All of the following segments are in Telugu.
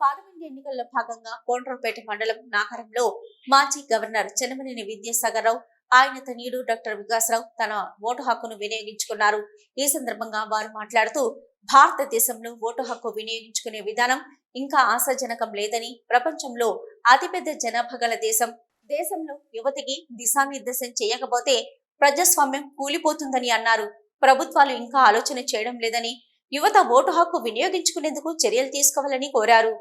పార్లమెంట్ ఎన్నికల్లో భాగంగా కోనరావుపేట మండలం నాగరంలో మాజీ గవర్నర్ చెన్నమనేని విద్యాసాగర్ ఆయన తనయుడు డాక్టర్ వికాసరావు తన ఓటు హక్కును వినియోగించుకున్నారు. ఈ సందర్భంగా వారు మాట్లాడుతూ భారతదేశంలో ఓటు హక్కు వినియోగించుకునే విధానం ఇంకా ఆశాజనకం లేదని, ప్రపంచంలో అతిపెద్ద జనాభా గల దేశంలో యువతికి దిశానిర్దేశం చేయకపోతే ప్రజాస్వామ్యం కూలిపోతుందని అన్నారు. ప్రభుత్వాలు ఇంకా ఆలోచన చేయడం లేదని, యువత ఓటు హక్కు వినియోగించుకునేందుకు చర్యలు తీసుకోవాలని కోరారు.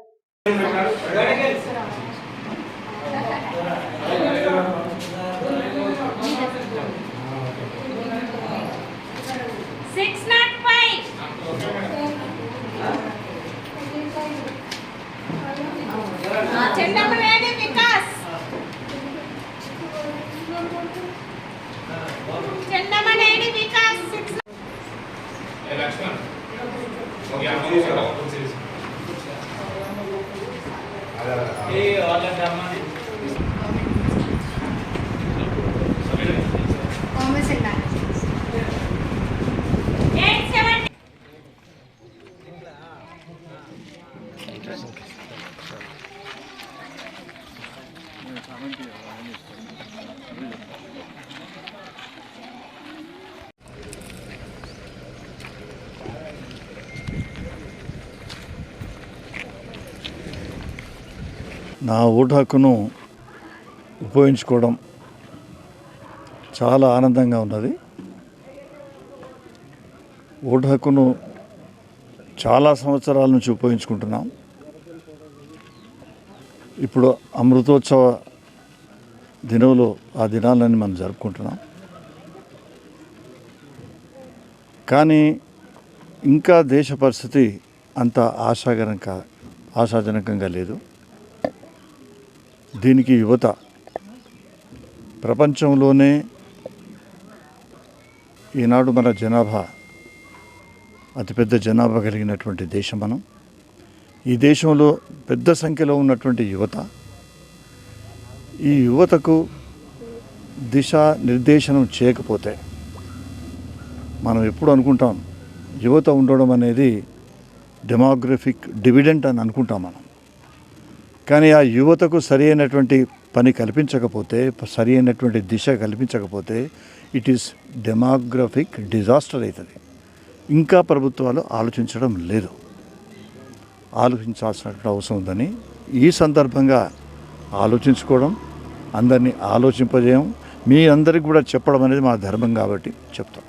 నా ఓటు హక్కును ఉపయోగించుకోవడం చాలా ఆనందంగా ఉన్నది. ఓటు హక్కును చాలా సంవత్సరాల నుంచి ఉపయోగించుకుంటున్నాం. ఇప్పుడు అమృతోత్సవ దినంలో ఆ దినాలని మనం జరుపుకుంటున్నాం. కానీ ఇంకా దేశ పరిస్థితి అంత ఆశాజనకంగా లేదు. దీనికి యువత ప్రపంచంలోనే ఈనాడు మన జనాభా అతిపెద్ద జనాభా కలిగినటువంటి దేశం మనం. ఈ దేశంలో పెద్ద సంఖ్యలో ఉన్నటువంటి యువత, ఈ యువతకు దిశా నిర్దేశనం చేయకపోతే మనం ఎప్పుడు అనుకుంటాం యువత ఉండడం అనేది డెమోగ్రఫిక్ డివిడెంట్ అని అనుకుంటాం మనం. కానీ ఆ యువతకు సరి అయినటువంటి పని కల్పించకపోతే, సరి అయినటువంటి దిశ కల్పించకపోతే ఇట్ ఈస్ డెమోగ్రఫిక్ డిజాస్టర్ అవుతుంది. ఇంకా ప్రభుత్వాలు ఆలోచించడం లేదు. ఆలోచించాల్సినటువంటి అవసరం ఉందని ఈ సందర్భంగా ఆలోచించుకోవడం, అందరినీ ఆలోచింపజేయం, మీ అందరికీ కూడా చెప్పడం అనేది మా ధర్మం కాబట్టి చెప్తాం.